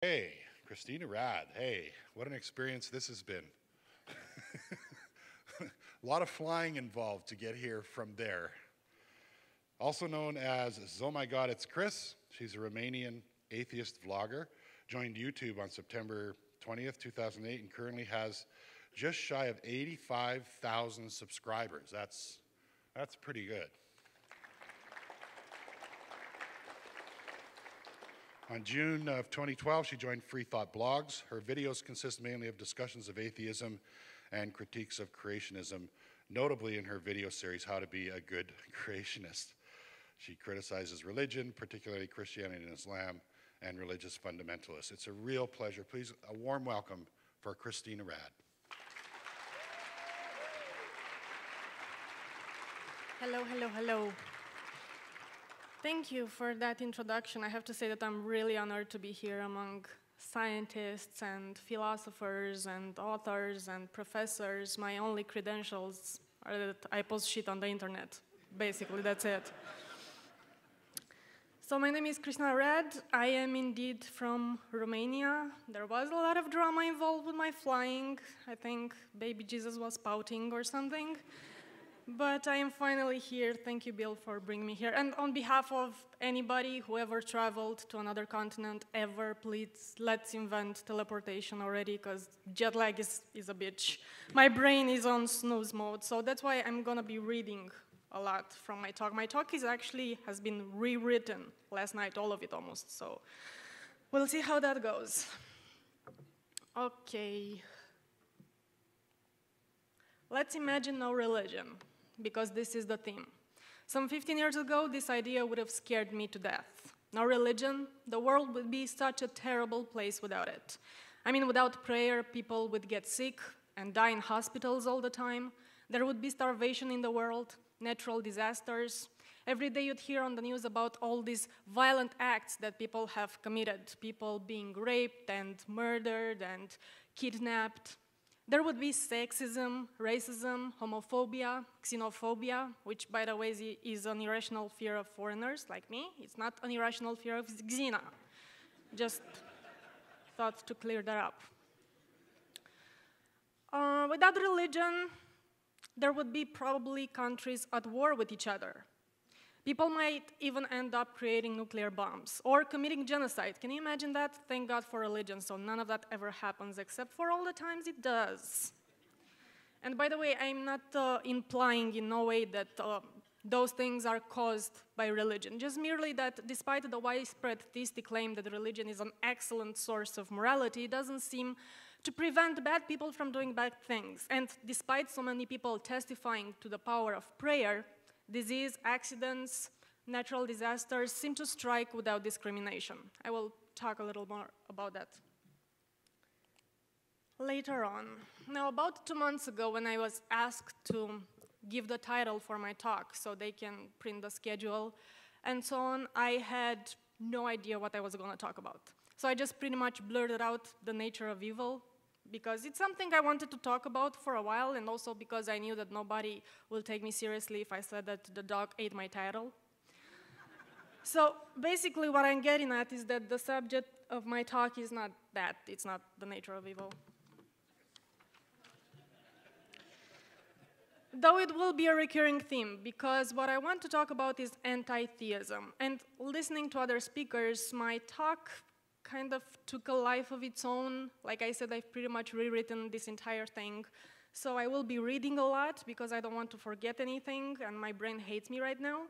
Hey, Cristina Rad. Hey, what an experience this has been. A lot of flying involved to get here from there. Also known as Oh My God, It's Chris. She's a Romanian atheist vlogger. Joined YouTube on September 20th, 2008, and currently has just shy of 85,000 subscribers. That's pretty good. On June of 2012, she joined Free Thought Blogs. Her videos consist mainly of discussions of atheism and critiques of creationism, notably in her video series, How to Be a Good Creationist. She criticizes religion, particularly Christianity and Islam, and religious fundamentalists. It's a real pleasure. Please, a warm welcome for Cristina Rad. Hello, hello, hello. Thank you for that introduction. I have to say that I'm really honored to be here among scientists and philosophers and authors and professors. My only credentials are that I post shit on the internet. Basically, that's it. So my name is Cristina Rad. I am indeed from Romania. There was a lot of drama involved with my flying. I think baby Jesus was pouting or something. But I am finally here. Thank you, Bill, for bringing me here. And on behalf of anybody who ever traveled to another continent ever, please, let's invent teleportation already, because jet lag is a bitch. My brain is on snooze mode, so that's why I'm going to be reading a lot from my talk. My talk has been rewritten last night, all of it almost, so we'll see how that goes. Okay. Let's imagine no religion, because this is the theme. Some 15 years ago, this idea would have scared me to death. No religion, the world would be such a terrible place without it. I mean, without prayer, people would get sick and die in hospitals all the time. There would be starvation in the world, natural disasters. Every day you'd hear on the news about all these violent acts that people have committed, people being raped and murdered and kidnapped. There would be sexism, racism, homophobia, xenophobia, which, by the way, is an irrational fear of foreigners like me. It's not an irrational fear of Xena. Just thought to clear that up. Without religion, there would be probably countries at war with each other. People might even end up creating nuclear bombs or committing genocide. Can you imagine that? Thank God for religion, so none of that ever happens, except for all the times it does. And by the way, I'm not implying in no way that those things are caused by religion, just merely that despite the widespread theistic claim that religion is an excellent source of morality, it doesn't seem to prevent bad people from doing bad things. And despite so many people testifying to the power of prayer, disease, accidents, natural disasters seem to strike without discrimination. I will talk a little more about that later on. Now, about 2 months ago, when I was asked to give the title for my talk so they can print the schedule and so on, I had no idea what I was going to talk about. So I just pretty much blurted out the nature of evil, because it's something I wanted to talk about for a while, and also because I knew that nobody will take me seriously if I said that the dog ate my title. So basically what I'm getting at is that the subject of my talk is not that. It's not the nature of evil. Though it will be a recurring theme, because what I want to talk about is anti-theism. And listening to other speakers, my talk kind of took a life of its own. Like I said, I've pretty much rewritten this entire thing. So I will be reading a lot because I don't want to forget anything, and my brain hates me right now.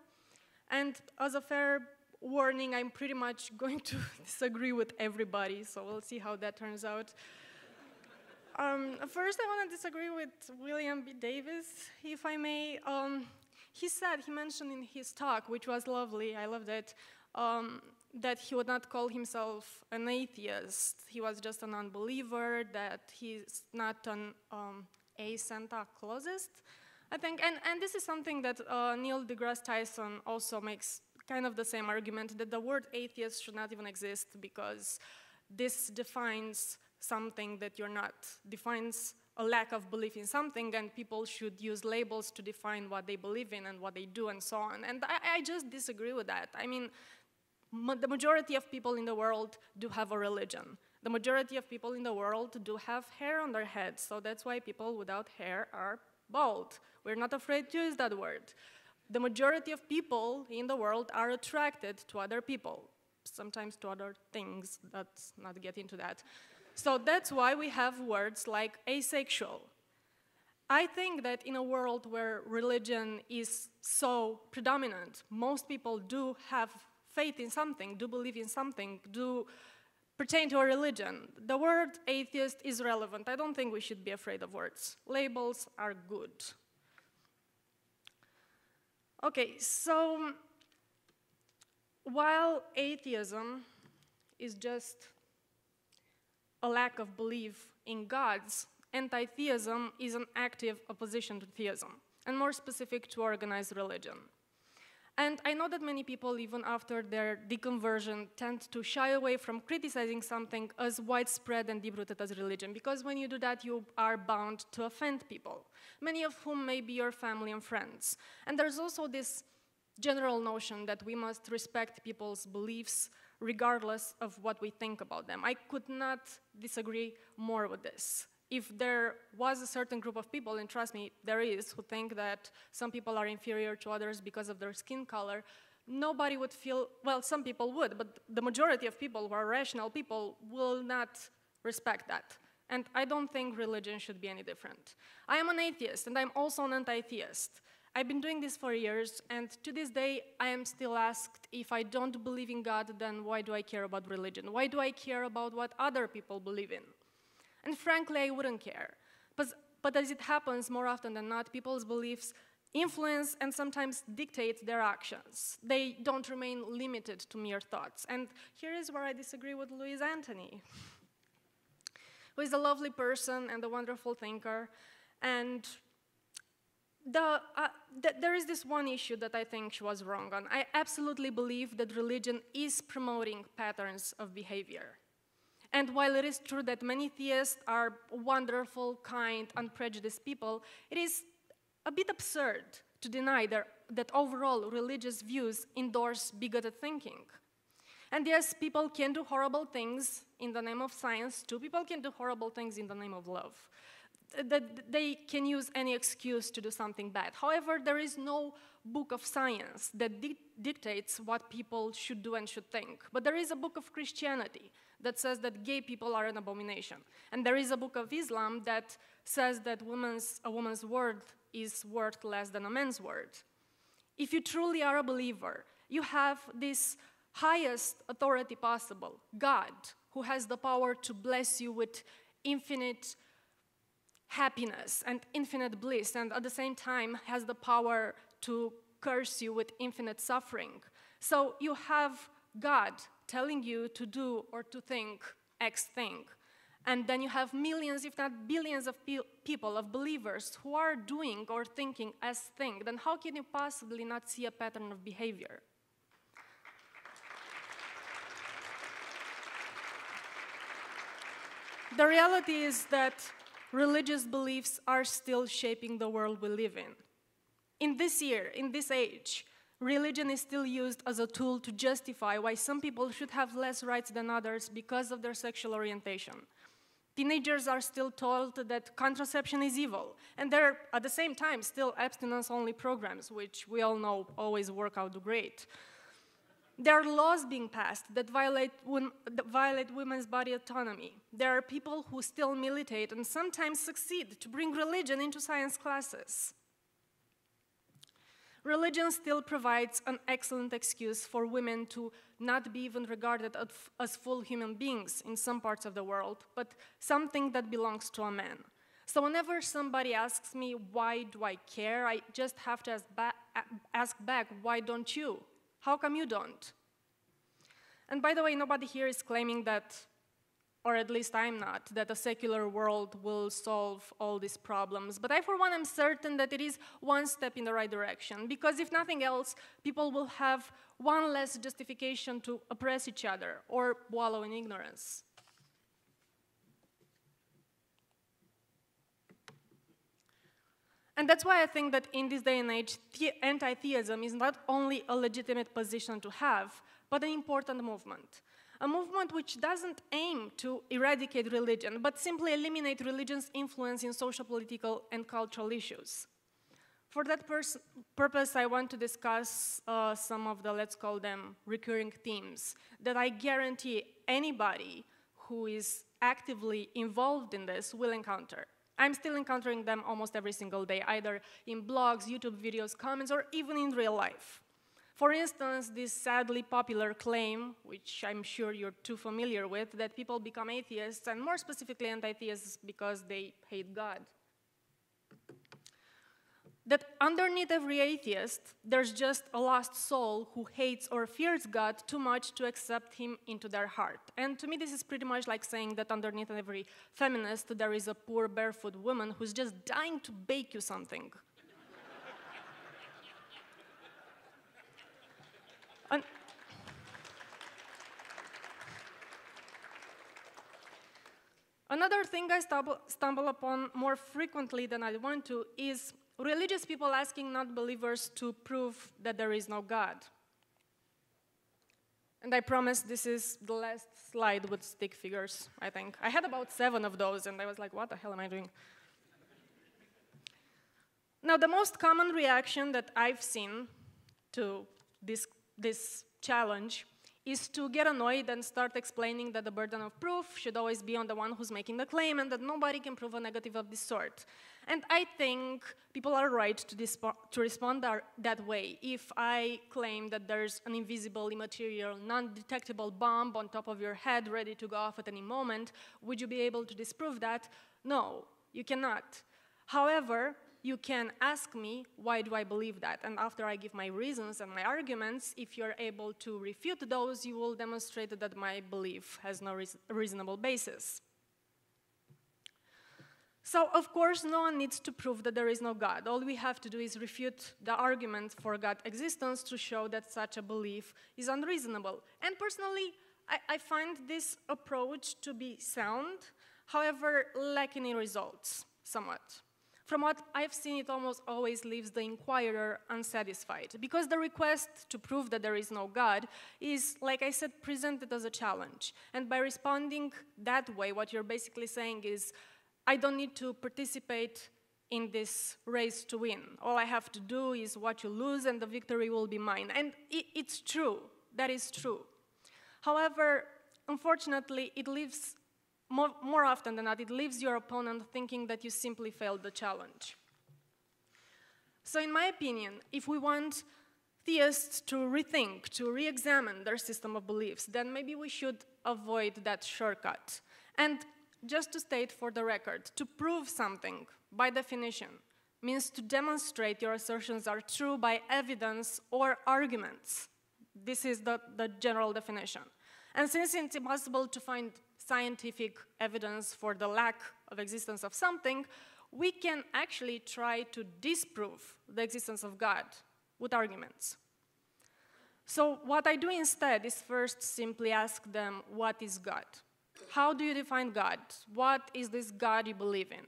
And as a fair warning, I'm pretty much going to disagree with everybody, so we'll see how that turns out. First, I want to disagree with William B. Davis, if I may. He mentioned in his talk, which was lovely, I loved it, that he would not call himself an atheist. He was just an unbeliever, that he's not an a-Santa Clausist, I think. And this is something that Neil deGrasse Tyson also makes kind of the same argument, that the word atheist should not even exist because this defines something that you're not, defines a lack of belief in something, and people should use labels to define what they believe in and what they do and so on. And I just disagree with that. I mean, the majority of people in the world do have a religion. The majority of people in the world do have hair on their heads, so that's why people without hair are bald. We're not afraid to use that word. The majority of people in the world are attracted to other people, sometimes to other things. Let's not get into that. So that's why we have words like asexual. I think that in a world where religion is so predominant, most people do have faith in something, do believe in something, do pertain to a religion. The word atheist is relevant. I don't think we should be afraid of words. Labels are good. Okay, so while atheism is just a lack of belief in gods, anti-theism is an active opposition to theism, and more specific to organized religion. And I know that many people, even after their deconversion, tend to shy away from criticizing something as widespread and deep-rooted as religion, because when you do that, you are bound to offend people, many of whom may be your family and friends. And there's also this general notion that we must respect people's beliefs regardless of what we think about them. I could not disagree more with this. If there was a certain group of people, and trust me, there is, who think that some people are inferior to others because of their skin color, nobody would feel, well, some people would, but the majority of people who are rational people will not respect that. And I don't think religion should be any different. I am an atheist, and I'm also an anti-theist. I've been doing this for years, and to this day, I am still asked, if I don't believe in God, then why do I care about religion? Why do I care about what other people believe in? And frankly, I wouldn't care. But as it happens, more often than not, people's beliefs influence and sometimes dictate their actions. They don't remain limited to mere thoughts. And here is where I disagree with Louise Anthony, who is a lovely person and a wonderful thinker. And there is this one issue that I think she was wrong on. I absolutely believe that religion is promoting patterns of behavior. And while it is true that many theists are wonderful, kind, unprejudiced people, it is a bit absurd to deny that overall religious views endorse bigoted thinking. And yes, people can do horrible things in the name of science, too. People can do horrible things in the name of love. That they can use any excuse to do something bad. However, there is no book of science that dictates what people should do and should think. But there is a book of Christianity that says that gay people are an abomination. And there is a book of Islam that says that a woman's word is worth less than a man's word. If you truly are a believer, you have this highest authority possible, God, who has the power to bless you with infinite happiness and infinite bliss, and at the same time has the power to curse you with infinite suffering. So you have God telling you to do or to think X thing. And then you have millions, if not billions of people, of believers who are doing or thinking as thing. Then how can you possibly not see a pattern of behavior? The reality is that religious beliefs are still shaping the world we live in. In this year, in this age, religion is still used as a tool to justify why some people should have less rights than others because of their sexual orientation. Teenagers are still told that contraception is evil, and there are, at the same time, still abstinence-only programs, which we all know always work out great. There are laws being passed that violate women's body autonomy. There are people who still militate and sometimes succeed to bring religion into science classes. Religion still provides an excellent excuse for women to not be even regarded as full human beings in some parts of the world, but something that belongs to a man. So whenever somebody asks me, why do I care, I just have to ask back, why don't you? How come you don't? And by the way, nobody here is claiming that, or at least I'm not, that a secular world will solve all these problems. But I, for one, am certain that it is one step in the right direction, because if nothing else, people will have one less justification to oppress each other or wallow in ignorance. And that's why I think that in this day and age, anti-theism is not only a legitimate position to have, but an important movement. A movement which doesn't aim to eradicate religion, but simply eliminate religion's influence in social, political, and cultural issues. For that purpose, I want to discuss some of the, let's call them, recurring themes that I guarantee anybody who is actively involved in this will encounter. I'm still encountering them almost every single day, either in blogs, YouTube videos, comments, or even in real life. For instance, this sadly popular claim, which I'm sure you're too familiar with, that people become atheists, and more specifically anti-theists because they hate God. That underneath every atheist, there's just a lost soul who hates or fears God too much to accept him into their heart. And to me, this is pretty much like saying that underneath every feminist, there is a poor barefoot woman who's just dying to bake you something. Another thing I stumble upon more frequently than I want to is religious people asking non-believers to prove that there is no God. And I promise this is the last slide with stick figures, I think. I had about 7 of those, and I was like, what the hell am I doing? Now, the most common reaction that I've seen to this challenge is to get annoyed and start explaining that the burden of proof should always be on the one who's making the claim and that nobody can prove a negative of this sort. And I think people are right to respond that way. If I claim that there's an invisible, immaterial, non-detectable bomb on top of your head ready to go off at any moment, would you be able to disprove that? No, you cannot. However, you can ask me, why do I believe that? And after I give my reasons and my arguments, if you're able to refute those, you will demonstrate that my belief has no reasonable basis. So, of course, no one needs to prove that there is no God. All we have to do is refute the argument for God's existence to show that such a belief is unreasonable. And personally, I find this approach to be sound, however, lacking in results, somewhat. From what I've seen, it almost always leaves the inquirer unsatisfied, because the request to prove that there is no God is, like I said, presented as a challenge. And by responding that way, what you're basically saying is, I don't need to participate in this race to win. All I have to do is watch you lose, and the victory will be mine. And it's true. That is true. However, unfortunately, it leaves more often than not, it leaves your opponent thinking that you simply failed the challenge. So in my opinion, if we want theists to rethink, to re-examine their system of beliefs, then maybe we should avoid that shortcut. And just to state for the record, to prove something, by definition, means to demonstrate your assertions are true by evidence or arguments. This is the general definition. And since it's impossible to find scientific evidence for the lack of existence of something, we can actually try to disprove the existence of God with arguments. So what I do instead is first simply ask them, what is God? How do you define God? What is this God you believe in?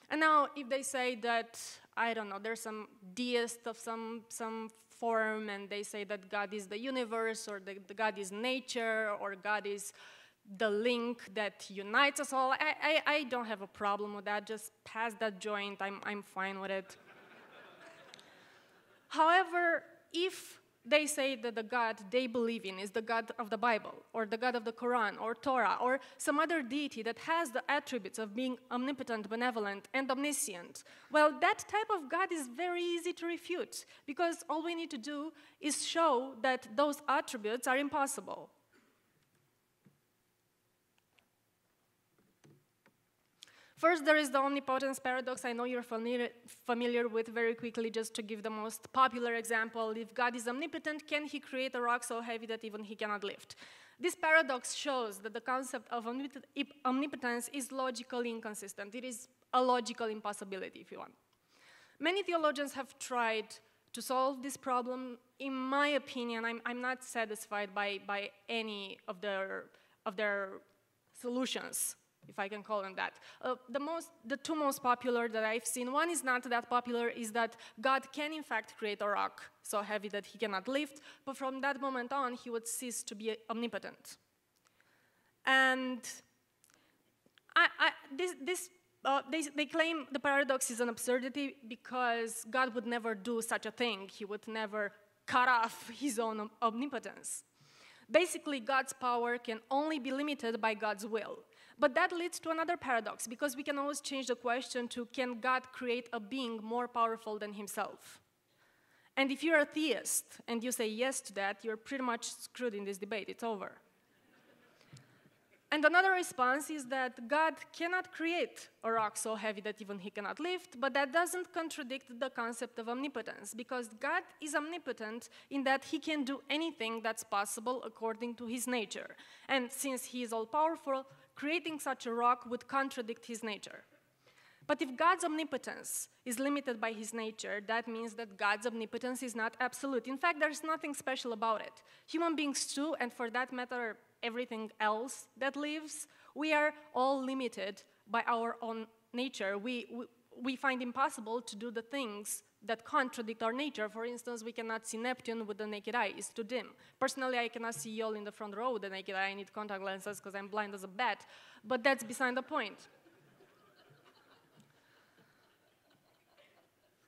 And now, if they say that, I don't know, there's some deist of some form, and they say that God is the universe, or the God is nature, or God is the link that unites us all, I don't have a problem with that. Just pass that joint. I'm fine with it. However, if they say that the God they believe in is the God of the Bible, or the God of the Quran, or Torah, or some other deity that has the attributes of being omnipotent, benevolent, and omniscient, well, that type of God is very easy to refute, because all we need to do is show that those attributes are impossible. First, there is the omnipotence paradox. I know you're familiar with. Very quickly, just to give the most popular example. If God is omnipotent, can he create a rock so heavy that even he cannot lift? This paradox shows that the concept of omnipotence is logically inconsistent. It is a logical impossibility, if you want. Many theologians have tried to solve this problem. In my opinion, I'm not satisfied by any of their solutions. if I can call them that. The two most popular that I've seen, one is not that popular, is that God can in fact create a rock so heavy that he cannot lift, but from that moment on, he would cease to be omnipotent. And they claim the paradox is an absurdity because God would never do such a thing. He would never cut off his own omnipotence. Basically, God's power can only be limited by God's will. But that leads to another paradox, because we can always change the question to, can God create a being more powerful than himself? And if you're a theist and you say yes to that, you're pretty much screwed in this debate. It's over. And another response is that God cannot create a rock so heavy that even he cannot lift, but that doesn't contradict the concept of omnipotence, because God is omnipotent in that he can do anything that's possible according to his nature. And since he is all-powerful, creating such a rock would contradict his nature. But if God's omnipotence is limited by his nature, that means that God's omnipotence is not absolute. In fact, there's nothing special about it. Human beings too, and for that matter, everything else that lives, we are all limited by our own nature. We find impossible to do the things that contradict our nature. For instance, we cannot see Neptune with the naked eye. It's too dim. Personally, I cannot see y'all in the front row with the naked eye. I need contact lenses because I'm blind as a bat. But that's beside the point.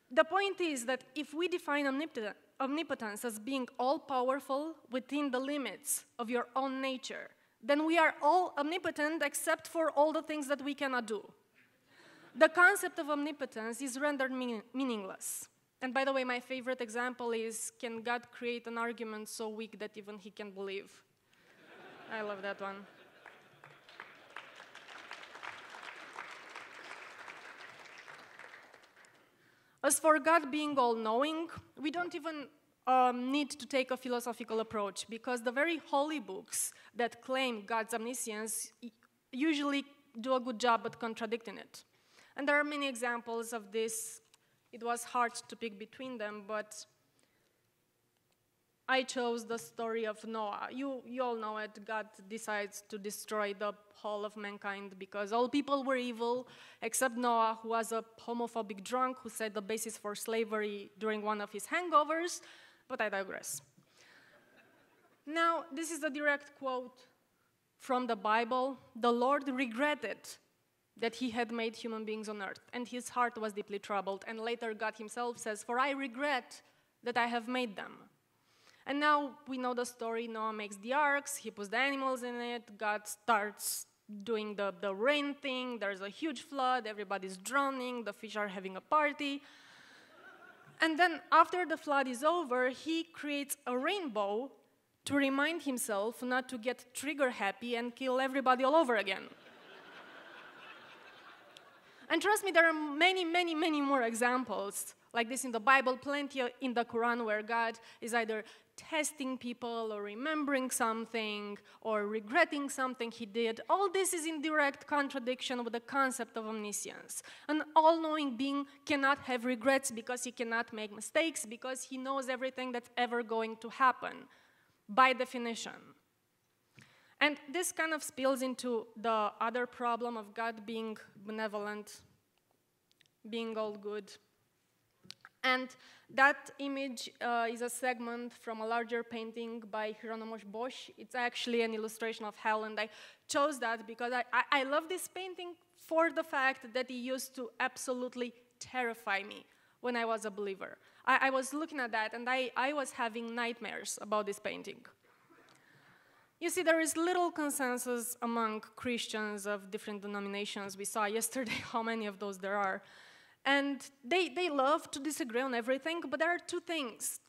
The point is that if we define omnipotence as being all-powerful within the limits of your own nature, then we are all omnipotent except for all the things that we cannot do. The concept of omnipotence is rendered meaningless. And by the way, my favorite example is, can God create an argument so weak that even he can believe? I love that one. As for God being all-knowing, we don't even need to take a philosophical approach, because the very holy books that claim God's omniscience usually do a good job at contradicting it. And there are many examples of this. It was hard to pick between them, but I chose the story of Noah. You all know it. God decides to destroy the whole of mankind because all people were evil, except Noah, who was a homophobic drunk who set the basis for slavery during one of his hangovers, but I digress. Now, this is a direct quote from the Bible. The Lord regretted that he had made human beings on earth, and his heart was deeply troubled. And later God himself says, "For I regret that I have made them." And now we know the story. Noah makes the arks, he puts the animals in it, God starts doing the rain thing, there's a huge flood, everybody's drowning, the fish are having a party. And then after the flood is over, he creates a rainbow to remind himself not to get trigger happy and kill everybody all over again. And trust me, there are many, many, many more examples like this in the Bible, plenty in the Quran, where God is either testing people or remembering something or regretting something he did. All this is in direct contradiction with the concept of omniscience. An all-knowing being cannot have regrets because he cannot make mistakes, because he knows everything that's ever going to happen, by definition. And this kind of spills into the other problem of God being benevolent, being all good. And that image is a segment from a larger painting by Hieronymus Bosch. It's actually an illustration of hell, and I chose that because I love this painting for the fact that it used to absolutely terrify me when I was a believer. I was looking at that, and I was having nightmares about this painting. You see, there is little consensus among Christians of different denominations. We saw yesterday how many of those there are. And they love to disagree on everything, but there are two things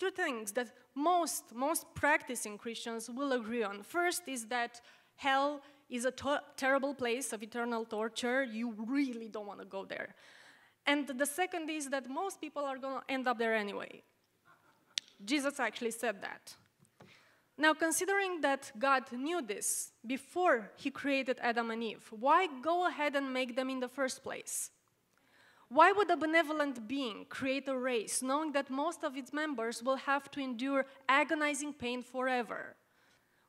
that most practicing Christians will agree on. First is that hell is a terrible place of eternal torture. You really don't want to go there. And the second is that most people are going to end up there anyway. Jesus actually said that. Now, considering that God knew this before he created Adam and Eve, why go ahead and make them in the first place? Why would a benevolent being create a race knowing that most of its members will have to endure agonizing pain forever?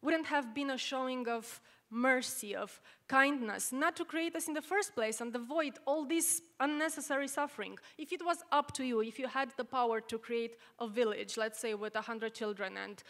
Wouldn't have been a showing of mercy, of kindness, not to create us in the first place and avoid all this unnecessary suffering. If it was up to you, if you had the power to create a village, let's say with 100 children, and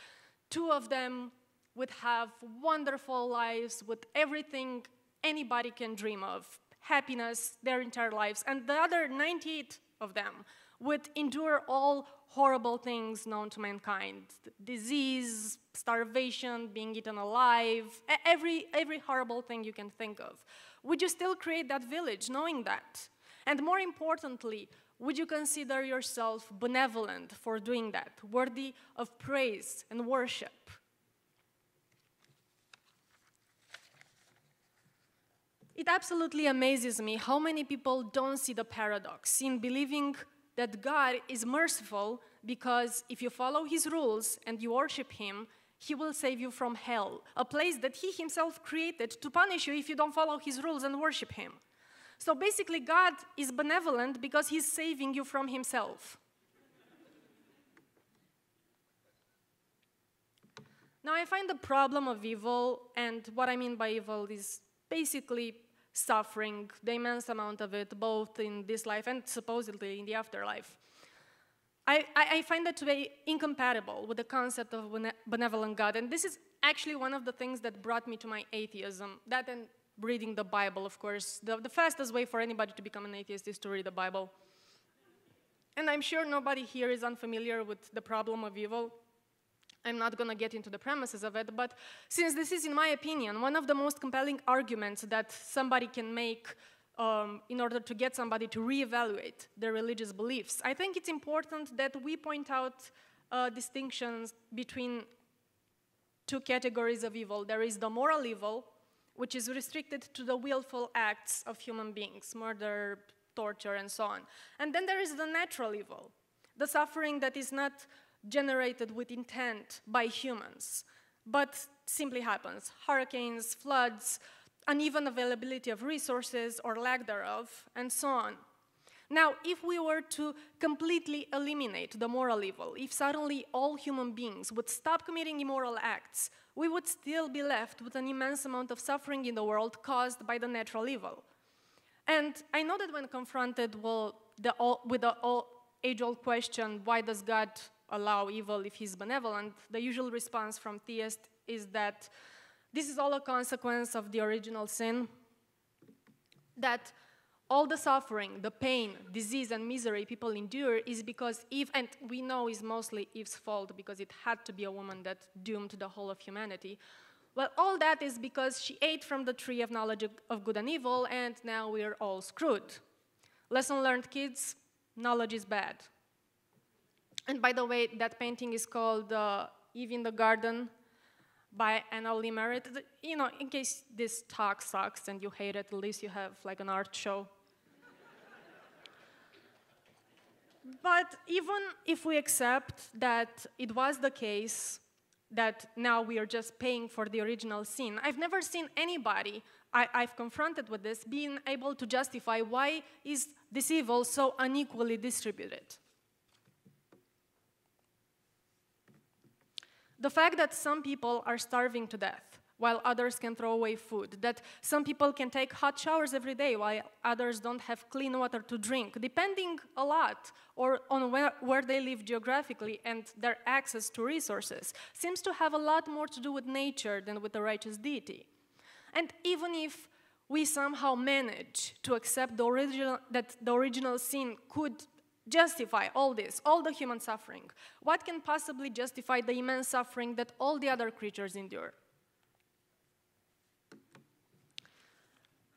2 of them would have wonderful lives with everything anybody can dream of, happiness their entire lives, and the other 98 of them would endure all horrible things known to mankind, disease, starvation, being eaten alive, every horrible thing you can think of. Would you still create that village knowing that? And more importantly, would you consider yourself benevolent for doing that, worthy of praise and worship? It absolutely amazes me how many people don't see the paradox in believing that God is merciful because if you follow his rules and you worship him, he will save you from hell, a place that he himself created to punish you if you don't follow his rules and worship him. So basically, God is benevolent because he's saving you from himself. Now, I find the problem of evil, and what I mean by evil is basically suffering, the immense amount of it, both in this life and supposedly in the afterlife. I find that to be incompatible with the concept of benevolent God, and this is actually one of the things that brought me to my atheism, that and reading the Bible, of course. The fastest way for anybody to become an atheist is to read the Bible. And I'm sure nobody here is unfamiliar with the problem of evil. I'm not going to get into the premises of it, but since this is, in my opinion, one of the most compelling arguments that somebody can make in order to get somebody to reevaluate their religious beliefs, I think it's important that we point out distinctions between 2 categories of evil. There is the moral evil, which is restricted to the willful acts of human beings, murder, torture, and so on. And then there is the natural evil, the suffering that is not generated with intent by humans, but simply happens. Hurricanes, floods, uneven availability of resources or lack thereof, and so on. Now, if we were to completely eliminate the moral evil, if suddenly all human beings would stop committing immoral acts, we would still be left with an immense amount of suffering in the world caused by the natural evil. And I know that when confronted with the age-old question, why does God allow evil if he's benevolent, the usual response from theists is that this is all a consequence of the original sin, that all the suffering, the pain, disease, and misery people endure is because Eve, and we know is mostly Eve's fault because it had to be a woman that doomed the whole of humanity. Well, all that is because she ate from the tree of knowledge of good and evil, and now we're all screwed. Lesson learned, kids, knowledge is bad. And by the way, that painting is called Eve in the Garden by Anna Lee Merritt. You know, in case this talk sucks and you hate it, at least you have like an art show. But even if we accept that it was the case, that now we are just paying for the original sin, I've never seen anybody I've confronted with this being able to justify why is this evil so unequally distributed. The fact that some people are starving to death while others can throw away food, that some people can take hot showers every day while others don't have clean water to drink, depending a lot on where they live geographically and their access to resources, seems to have a lot more to do with nature than with a righteous deity. And even if we somehow manage to accept that the original sin could justify all this, all the human suffering, what can possibly justify the immense suffering that all the other creatures endure?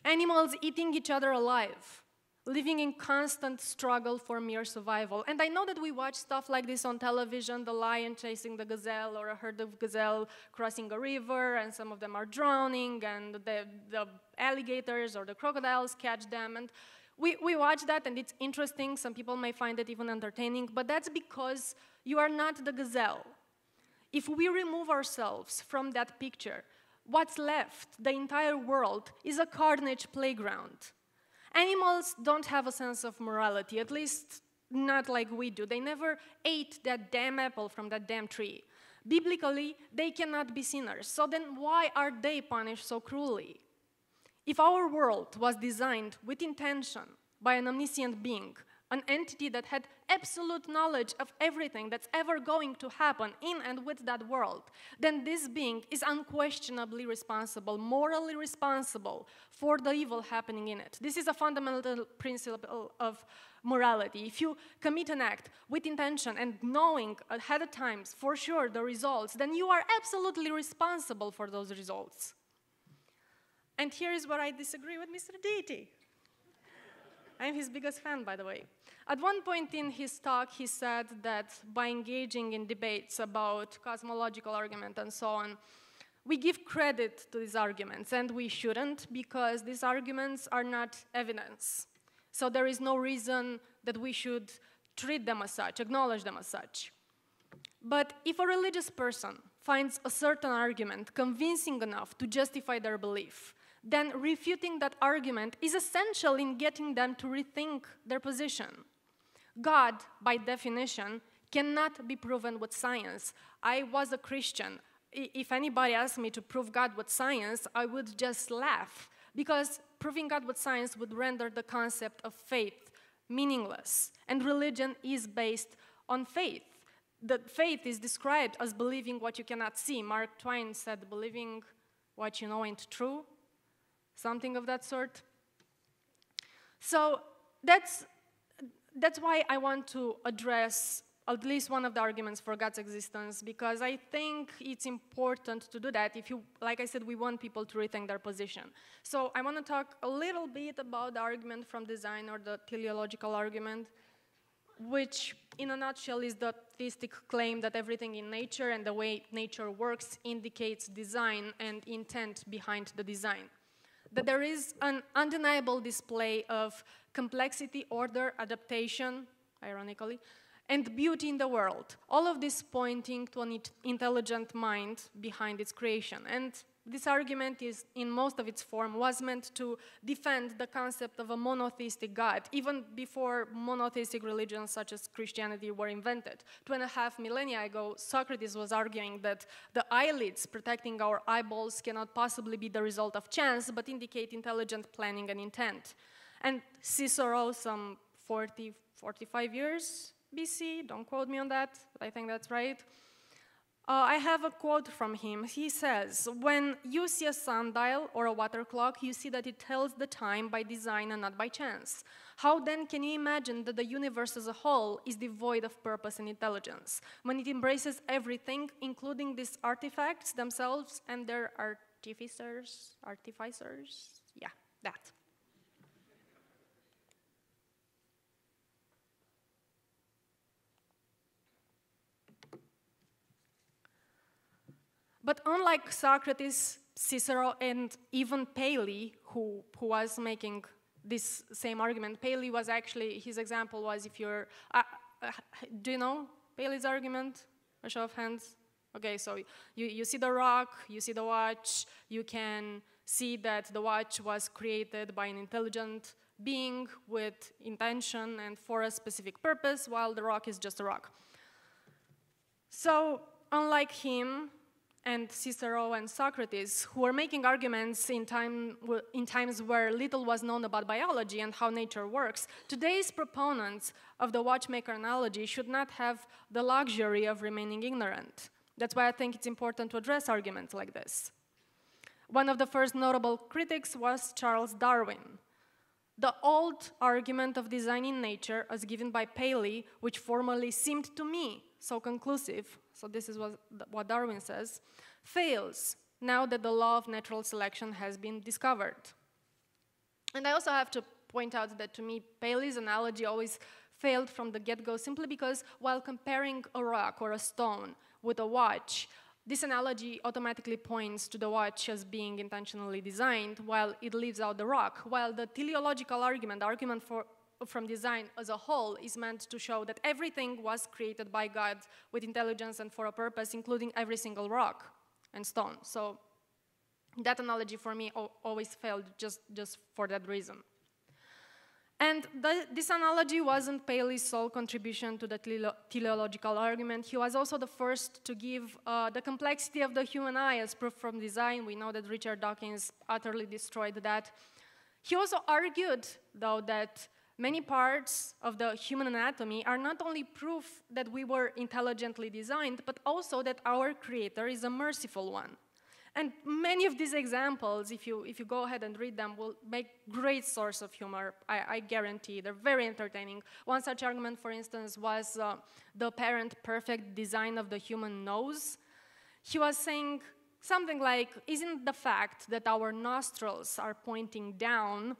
Animals eating each other alive, living in constant struggle for mere survival. And I know that we watch stuff like this on television, the lion chasing the gazelle or a herd of gazelle crossing a river, and some of them are drowning, and the alligators or the crocodiles catch them. And we watch that, and it's interesting. Some people may find it even entertaining, but that's because you are not the gazelle. If we remove ourselves from that picture, what's left, the entire world, is a carnage playground. Animals don't have a sense of morality, at least not like we do. They never ate that damn apple from that damn tree. Biblically, they cannot be sinners. So then why are they punished so cruelly? If our world was designed with intention by an omniscient being, an entity that had absolute knowledge of everything that's ever going to happen in and with that world, then this being is unquestionably responsible, morally responsible for the evil happening in it. This is a fundamental principle of morality. If you commit an act with intention and knowing ahead of time for sure the results, then you are absolutely responsible for those results. And here is where I disagree with Mr. Deity. I'm his biggest fan, by the way. At one point in his talk, he said that by engaging in debates about cosmological argument and so on, we give credit to these arguments, and we shouldn't, because these arguments are not evidence. So there is no reason that we should treat them as such, acknowledge them as such. But if a religious person finds a certain argument convincing enough to justify their belief, then refuting that argument is essential in getting them to rethink their position. God, by definition, cannot be proven with science. I was a Christian. If anybody asked me to prove God with science, I would just laugh, because proving God with science would render the concept of faith meaningless. And religion is based on faith. The faith is described as believing what you cannot see. Mark Twain said, believing what you know ain't true. Something of that sort. So that's why I want to address at least one of the arguments for God's existence, because I think it's important to do that if you, like I said, we want people to rethink their position. So I want to talk a little bit about the argument from design, or the teleological argument, which in a nutshell is the theistic claim that everything in nature and the way nature works indicates design and intent behind the design. That there is an undeniable display of complexity, order, adaptation, ironically, and beauty in the world. All of this pointing to an intelligent mind behind its creation. And this argument is, in most of its form, was meant to defend the concept of a monotheistic God, even before monotheistic religions such as Christianity were invented. 2.5 millennia ago, Socrates was arguing that the eyelids protecting our eyeballs cannot possibly be the result of chance, but indicate intelligent planning and intent. And Cicero, some 45 years BC, don't quote me on that, but I think that's right. I have a quote from him. He says, when you see a sundial or a water clock, you see that it tells the time by design and not by chance. How then can you imagine that the universe as a whole is devoid of purpose and intelligence, when it embraces everything, including these artifacts themselves and their artificers? Yeah, that. But unlike Socrates, Cicero, and even Paley, who was making this same argument, Paley was actually, his example was if you're, do you know Paley's argument? A show of hands? Okay, so you see the rock, you see the watch, you can see that the watch was created by an intelligent being with intention and for a specific purpose, while the rock is just a rock. So, unlike him, and Cicero and Socrates, who were making arguments in times where little was known about biology and how nature works, today's proponents of the watchmaker analogy should not have the luxury of remaining ignorant. That's why I think it's important to address arguments like this. One of the first notable critics was Charles Darwin. The old argument of design in nature, as given by Paley, which formerly seemed to me so conclusive, so this is what Darwin says, fails now that the law of natural selection has been discovered. And I also have to point out that to me, Paley's analogy always failed from the get-go, simply because while comparing a rock or a stone with a watch, this analogy automatically points to the watch as being intentionally designed, while it leaves out the rock, while the teleological argument, the argument from design as a whole, is meant to show that everything was created by God with intelligence and for a purpose, including every single rock and stone. So that analogy for me always failed just for that reason. And this analogy wasn't Paley's sole contribution to the teleological argument. He was also the first to give the complexity of the human eye as proof from design. We know that Richard Dawkins utterly destroyed that. He also argued, though, that many parts of the human anatomy are not only proof that we were intelligently designed, but also that our Creator is a merciful one. And many of these examples, if you go ahead and read them, will make great source of humor, I guarantee. They're very entertaining. One such argument, for instance, was the apparent perfect design of the human nose. He was saying something like, isn't the fact that our nostrils are pointing down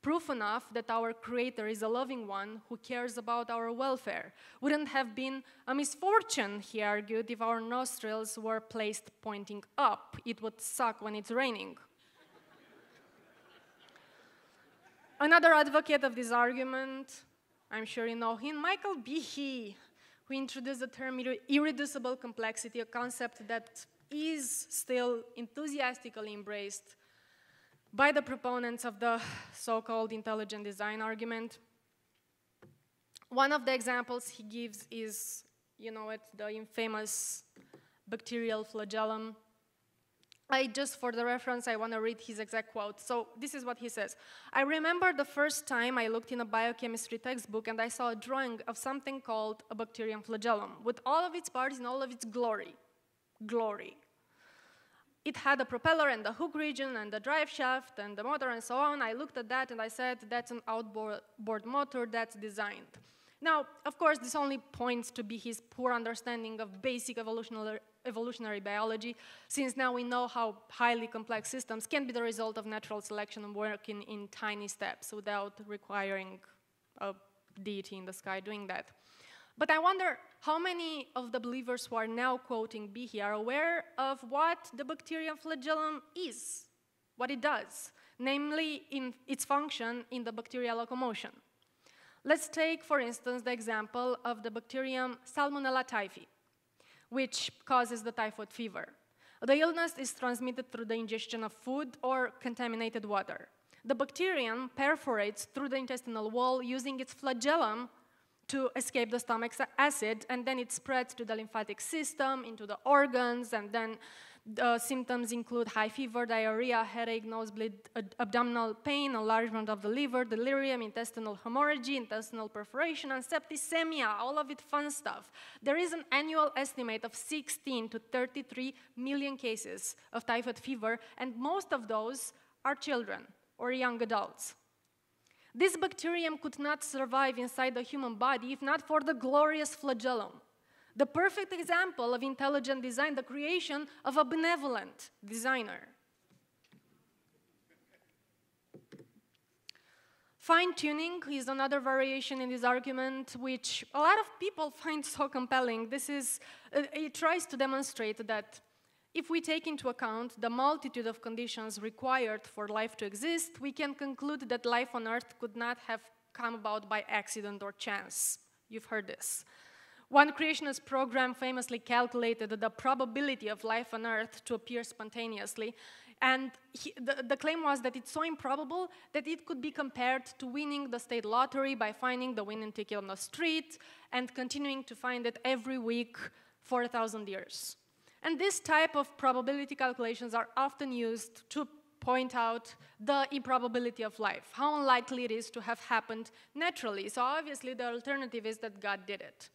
proof enough that our Creator is a loving one who cares about our welfare? Wouldn't have been a misfortune, he argued, if our nostrils were placed pointing up. It would suck when it's raining. Another advocate of this argument, I'm sure you know him, Michael Behe, who introduced the term irreducible complexity, a concept that is still enthusiastically embraced by the proponents of the so-called intelligent design argument. One of the examples he gives is, you know it, the infamous bacterial flagellum. For the reference, I want to read his exact quote. So this is what he says. I remember the first time I looked in a biochemistry textbook and I saw a drawing of something called a bacterium flagellum with all of its parts in all of its glory. Glory. It had a propeller and the hook region and the drive shaft and the motor and so on. I looked at that and I said, that's an outboard motor that's designed. Now, of course, this only points to be his poor understanding of basic evolutionary biology, since now we know how highly complex systems can be the result of natural selection and working in tiny steps without requiring a deity in the sky doing that. But I wonder how many of the believers who are now quoting Behe are aware of what the bacterium flagellum is, what it does, namely in its function in the bacterial locomotion. Let's take, for instance, the example of the bacterium Salmonella typhi, which causes the typhoid fever. The illness is transmitted through the ingestion of food or contaminated water. The bacterium perforates through the intestinal wall using its flagellum to escape the stomach's acid, and then it spreads to the lymphatic system, into the organs, and then the symptoms include high fever, diarrhea, headache, nosebleed, abdominal pain, enlargement of the liver, delirium, intestinal hemorrhage, intestinal perforation, and septicemia, all of it fun stuff. There is an annual estimate of 16 to 33 million cases of typhoid fever, and most of those are children or young adults. This bacterium could not survive inside the human body if not for the glorious flagellum. The perfect example of intelligent design, the creation of a benevolent designer. Fine-tuning is another variation in this argument, which a lot of people find so compelling. It tries to demonstrate that if we take into account the multitude of conditions required for life to exist, we can conclude that life on Earth could not have come about by accident or chance. You've heard this. One creationist program famously calculated the probability of life on Earth to appear spontaneously, and the claim was that it's so improbable that it could be compared to winning the state lottery by finding the winning ticket on the street and continuing to find it every week for 1,000 years. And this type of probability calculations are often used to point out the improbability of life, how unlikely it is to have happened naturally. So obviously the alternative is that God did it.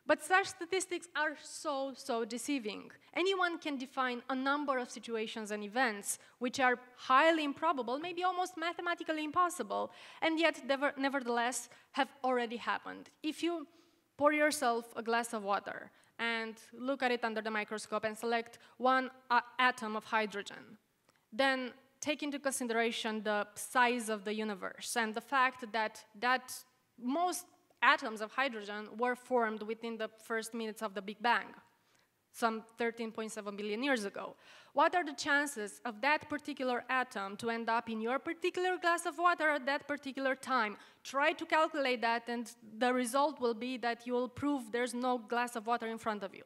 But such statistics are so deceiving. Anyone can define a number of situations and events which are highly improbable, maybe almost mathematically impossible, and yet nevertheless have already happened. If you pour yourself a glass of water and look at it under the microscope and select one atom of hydrogen, then take into consideration the size of the universe and the fact that most atoms of hydrogen were formed within the first minutes of the Big Bang, some 13.7 billion years ago. What are the chances of that particular atom to end up in your particular glass of water at that particular time? Try to calculate that, and the result will be that you will prove there's no glass of water in front of you.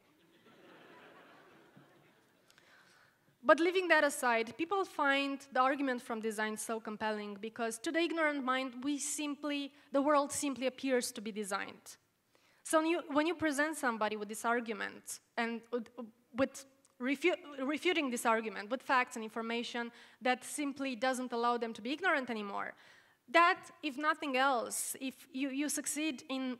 But leaving that aside, people find the argument from design so compelling because to the ignorant mind, the world simply appears to be designed. So when you present somebody with this argument and with refuting this argument with facts and information that simply doesn't allow them to be ignorant anymore, that, if nothing else, if you succeed in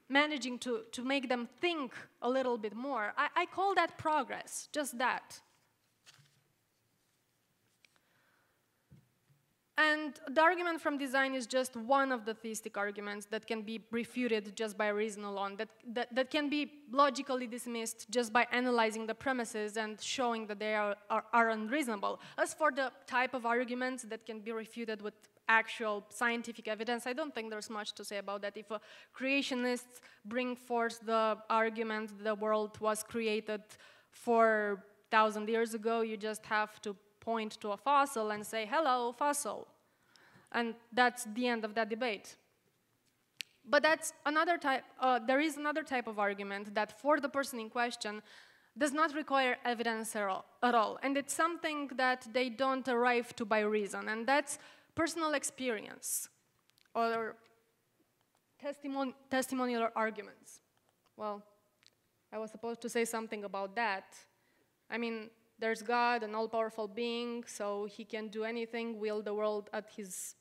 managing to make them think a little bit more, I call that progress, just that. And the argument from design is just one of the theistic arguments that can be refuted just by reason alone, that can be logically dismissed just by analyzing the premises and showing that they are unreasonable. As for the type of arguments that can be refuted with actual scientific evidence, I don't think there's much to say about that. If creationists bring forth the argument that the world was created 4,000 years ago, you just have to point to a fossil and say, hello, fossil. And that's the end of that debate. But that's another type, there is another type of argument that for the person in question does not require evidence at all. And it's something that they don't arrive to by reason, and that's personal experience or testimonial arguments. Well, I was supposed to say something about that. I mean, there's God, an all-powerful being, so he can do anything, will the world at his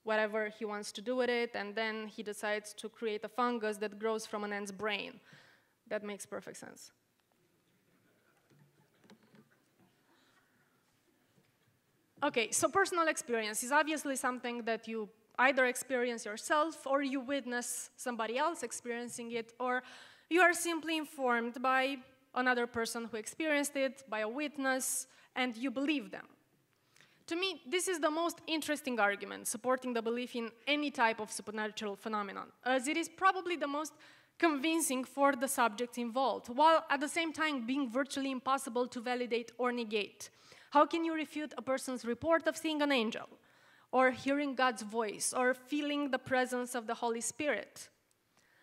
whatever he wants to do with it, and then he decides to create a fungus that grows from an ant's brain. That makes perfect sense. Okay, so personal experience is obviously something that you either experience yourself, or you witness somebody else experiencing it, or you are simply informed by another person who experienced it, by a witness, and you believe them. To me, this is the most interesting argument supporting the belief in any type of supernatural phenomenon, as it is probably the most convincing for the subjects involved, while at the same time being virtually impossible to validate or negate. How can you refute a person's report of seeing an angel, or hearing God's voice, or feeling the presence of the Holy Spirit?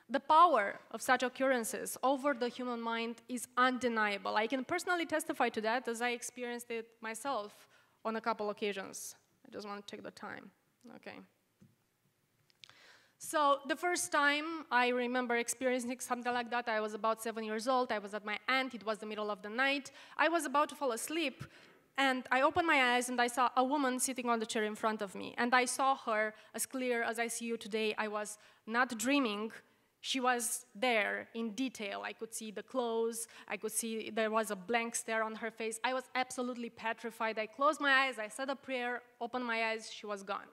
The power of such occurrences over the human mind is undeniable. I can personally testify to that, as I experienced it myself on a couple occasions. I just want to take the time. Okay. So the first time I remember experiencing something like that, I was about 7 years old. I was at my aunt. It was the middle of the night. I was about to fall asleep, and I opened my eyes, and I saw a woman sitting on the chair in front of me. And I saw her as clear as I see you today. I was not dreaming. She was there in detail. I could see the clothes. I could see there was a blank stare on her face. I was absolutely petrified. I closed my eyes. I said a prayer, opened my eyes. She was gone.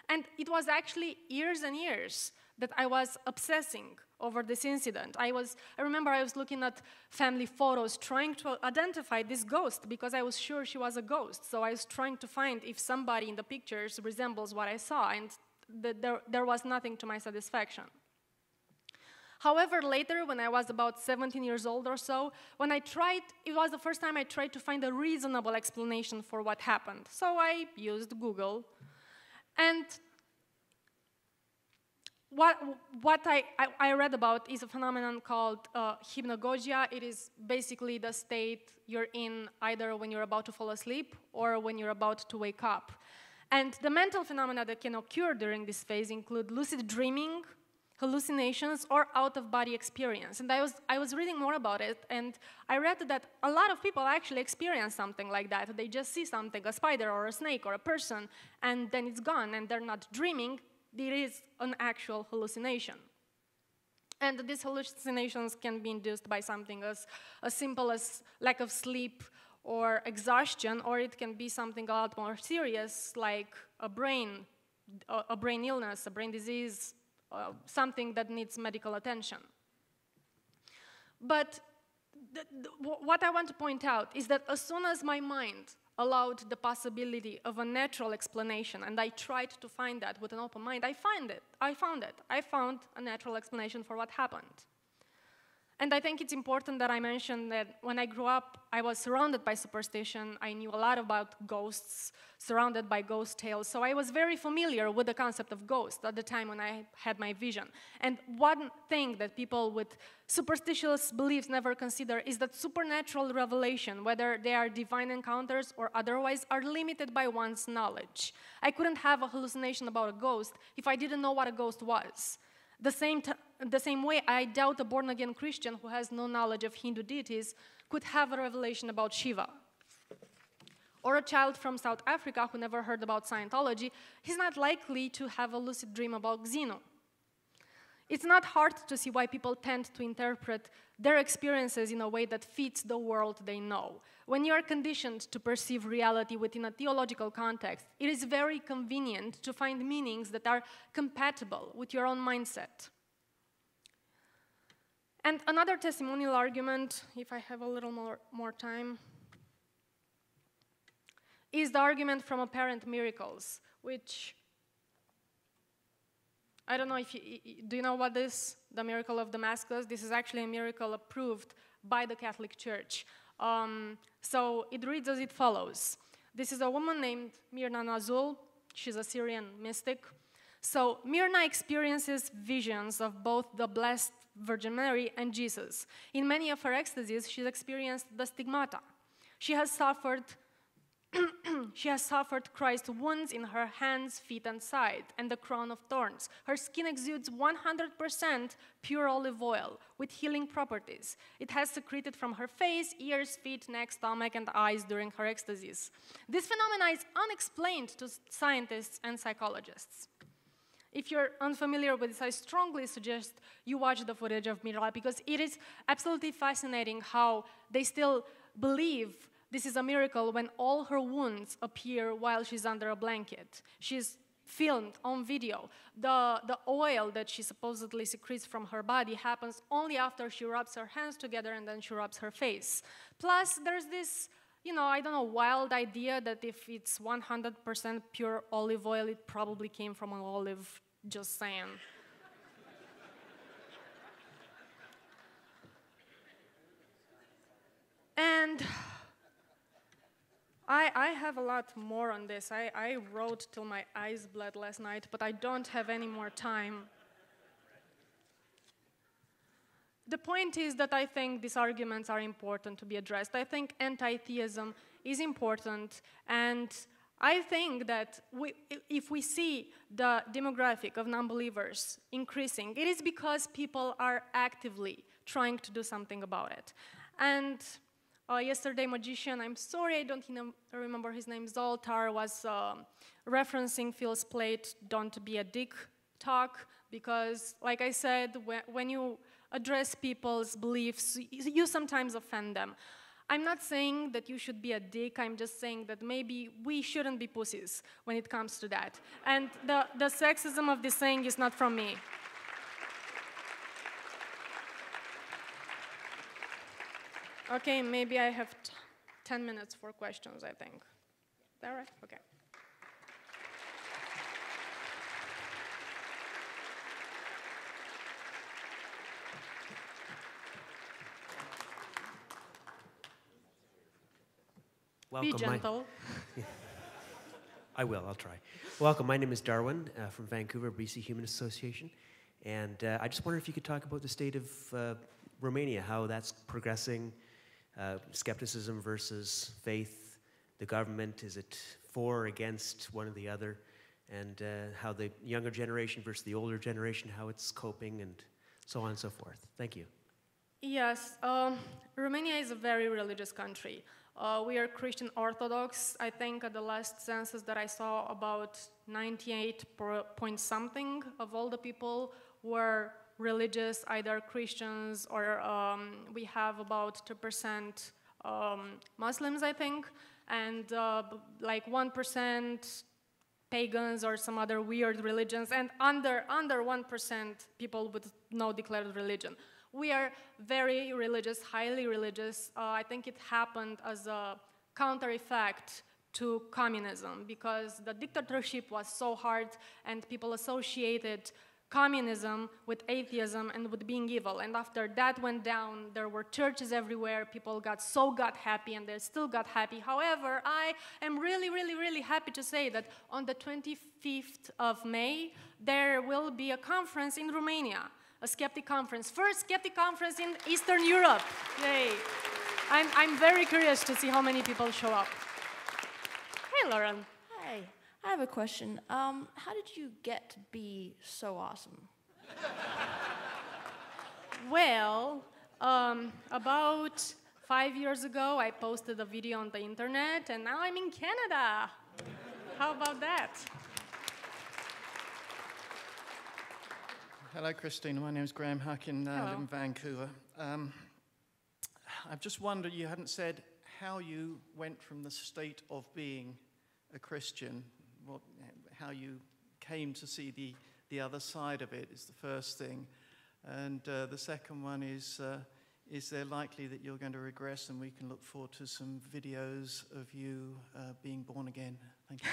And it was actually years and years that I was obsessing over this incident. I remember I was looking at family photos, trying to identify this ghost because I was sure she was a ghost. So I was trying to find if somebody in the pictures resembles what I saw, and there was nothing to my satisfaction. However, later, when I was about 17 years old or so, it was the first time I tried to find a reasonable explanation for what happened. So I used Google. And what I read about is a phenomenon called hypnagogia. It is basically the state you're in either when you're about to fall asleep or when you're about to wake up. And the mental phenomena that can occur during this phase include lucid dreaming, hallucinations, or out-of-body experience. And I was reading more about it, and I read that a lot of people actually experience something like that. They just see something, a spider or a snake or a person, and then it's gone, and they're not dreaming. It is an actual hallucination. And these hallucinations can be induced by something as simple as lack of sleep or exhaustion, or it can be something a lot more serious, like a brain illness, a brain disease, something that needs medical attention. But what I want to point out is that as soon as my mind allowed the possibility of a natural explanation, and I tried to find that with an open mind, I found it. I found a natural explanation for what happened. And I think it's important that I mention that when I grew up, I was surrounded by superstition. I knew a lot about ghosts, surrounded by ghost tales. So I was very familiar with the concept of ghosts at the time when I had my vision. And one thing that people with superstitious beliefs never consider is that supernatural revelation, whether they are divine encounters or otherwise, are limited by one's knowledge. I couldn't have a hallucination about a ghost if I didn't know what a ghost was. The same way, I doubt a born-again Christian who has no knowledge of Hindu deities could have a revelation about Shiva. Or a child from South Africa who never heard about Scientology, he's not likely to have a lucid dream about Xenu. It's not hard to see why people tend to interpret their experiences in a way that fits the world they know. When you are conditioned to perceive reality within a theological context, it is very convenient to find meanings that are compatible with your own mindset. And another testimonial argument, if I have a little more time, is the argument from apparent miracles, which I don't know if do you know what this, the miracle of Damascus? This is actually a miracle approved by the Catholic Church. So it reads as it follows. This is a woman named Myrna Nazul. She's a Syrian mystic. So Myrna experiences visions of both the Blessed Virgin Mary and Jesus. In many of her ecstasies, she's experienced the stigmata. She has suffered Christ's wounds in her hands, feet, and side, and the crown of thorns. Her skin exudes 100% pure olive oil with healing properties. It has secreted from her face, ears, feet, neck, stomach, and eyes during her ecstasies. This phenomenon is unexplained to scientists and psychologists. If you're unfamiliar with this, I strongly suggest you watch the footage of Myrna because it is absolutely fascinating how they still believe this is a miracle when all her wounds appear while she's under a blanket. She's filmed on video. The oil that she supposedly secretes from her body happens only after she rubs her hands together and then she rubs her face. Plus, there's this, I don't know, wild idea that if it's 100% pure olive oil, it probably came from an olive, just saying. And I have a lot more on this. I wrote till my eyes bled last night, but I don't have any more time. The point is that I think these arguments are important to be addressed. I think anti-theism is important, and I think that if we see the demographic of non-believers increasing, it is because people are actively trying to do something about it. And yesterday, magician, I'm sorry I don't remember his name, Zoltar, was referencing Phil's plate, "Don't be a dick" talk, because, like I said, when you address people's beliefs, you sometimes offend them. I'm not saying that you should be a dick, I'm just saying that maybe we shouldn't be pussies when it comes to that. And the sexism of this saying is not from me. Okay, maybe I have 10 minutes for questions, I think. Is that right? Okay. Welcome. Be gentle. I will, I'll try. Welcome, my name is Darwin from Vancouver, BC Humanist Association. And I just wonder if you could talk about the state of Romania, how that's progressing, skepticism versus faith, the government, is it for or against one or the other, and how the younger generation versus the older generation, how it's coping, and so on and so forth. Thank you. Yes, Romania is a very religious country. We are Christian Orthodox. I think at the last census that I saw, about 98 point something of all the people were religious, either Christians or we have about 2% Muslims, I think, and like 1% pagans or some other weird religions, and under 1% people with no declared religion. We are very religious, highly religious. I think it happened as a counter effect to communism because the dictatorship was so hard and people associated communism with atheism and with being evil. And after that went down, there were churches everywhere. People got happy, and they still got happy. However, I am really, really, really happy to say that on the 25th of May, there will be a conference in Romania, a skeptic conference. First skeptic conference in Eastern Europe. Yay. I'm very curious to see how many people show up. Hey, Lauren. Hi, I have a question. How did you get to be so awesome? Well, about 5 years ago, I posted a video on the internet, and now I'm in Canada. How about that? Hello, Cristina. My name is Graham Huckin. I live in Vancouver. I've just wondered, you hadn't said how you went from the state of being a Christian, how you came to see the other side of it is the first thing. And the second one is there likely that you're going to regress and we can look forward to some videos of you being born again? Thank you.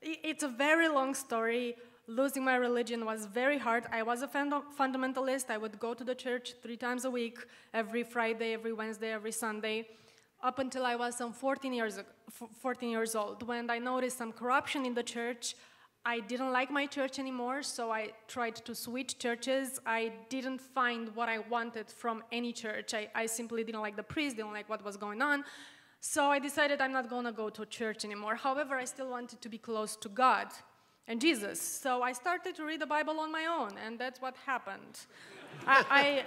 It's a very long story. Losing my religion was very hard. I was a fundamentalist. I would go to the church 3 times a week, every Friday, every Wednesday, every Sunday, up until I was some 14 years old. When I noticed some corruption in the church, I didn't like my church anymore, so I tried to switch churches. I didn't find what I wanted from any church. I simply didn't like the priest, didn't like what was going on. So I decided I'm not going to go to church anymore. However, I still wanted to be close to God and Jesus. So I started to read the Bible on my own, and that's what happened. I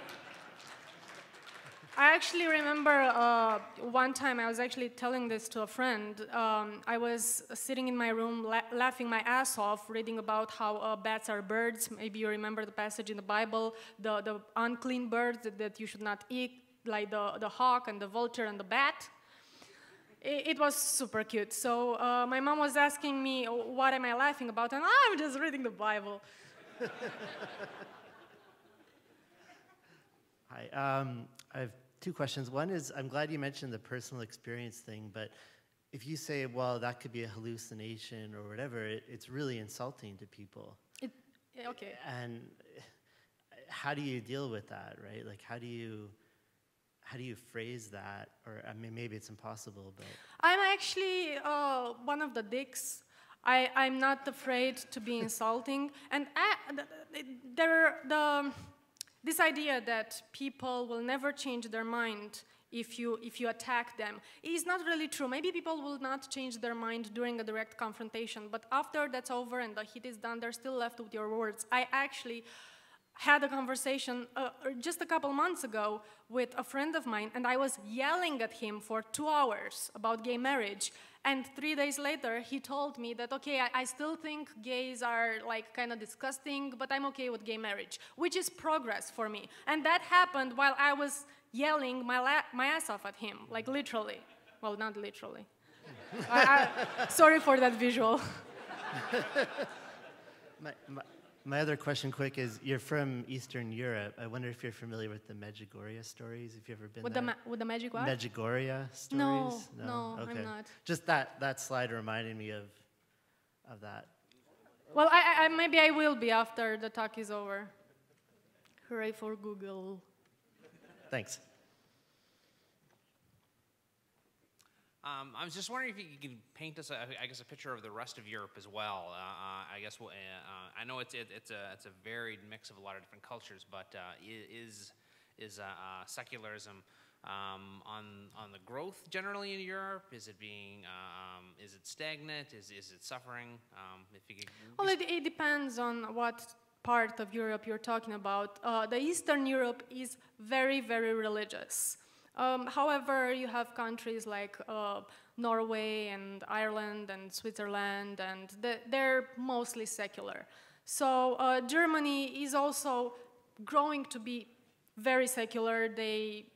actually remember one time I was actually telling this to a friend. I was sitting in my room laughing my ass off, reading about how bats are birds. Maybe you remember the passage in the Bible, the unclean birds that you should not eat, like the hawk and the vulture and the bat. It was super cute. So my mom was asking me, what am I laughing about? And I'm just reading the Bible. Hi. I have 2 questions. One is, I'm glad you mentioned the personal experience thing, but if you say, well, that could be a hallucination or whatever, it's really insulting to people. Okay. And how do you deal with that, right? Like, how do you phrase that? Or, I mean, maybe it's impossible, but... I'm actually one of the dicks. I'm not afraid to be insulting. And this idea that people will never change their mind if you attack them is not really true. Maybe people will not change their mind during a direct confrontation, but after that's over and the heat is done, they're still left with your words. I actually had a conversation just a couple months ago with a friend of mine, and I was yelling at him for 2 hours about gay marriage. And 3 days later, he told me that, okay, I still think gays are like kind of disgusting, but I'm okay with gay marriage, which is progress for me. And that happened while I was yelling my ass off at him, like literally. Well, not literally. Sorry for that visual. My other question quick is, you're from Eastern Europe. I wonder if you're familiar with the Medjugorje stories, if you've ever been there. With the magic what? Medjugorje stories? No, okay. I'm not. Just that slide reminded me of that. Well, maybe I will be after the talk is over. Hooray for Google. Thanks. I was just wondering if you could paint us, I guess, a picture of the rest of Europe as well. I guess I know it's a varied mix of a lot of different cultures, but is secularism on the growth generally in Europe? Is it stagnant? Is it suffering? If you could. Well, it depends on what part of Europe you're talking about. The Eastern Europe is very, very religious. However, you have countries like Norway and Ireland and Switzerland, and they're mostly secular. So Germany is also growing to be very secular. They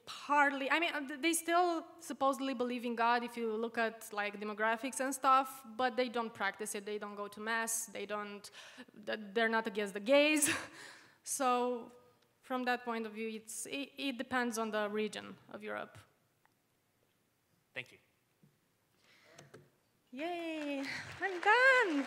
hardly, I mean, they still supposedly believe in God if you look at like demographics and stuff, but they don't practice it. They don't go to mass. They're not against the gays. So from that point of view, it depends on the region of Europe. Thank you. Yay, I'm done.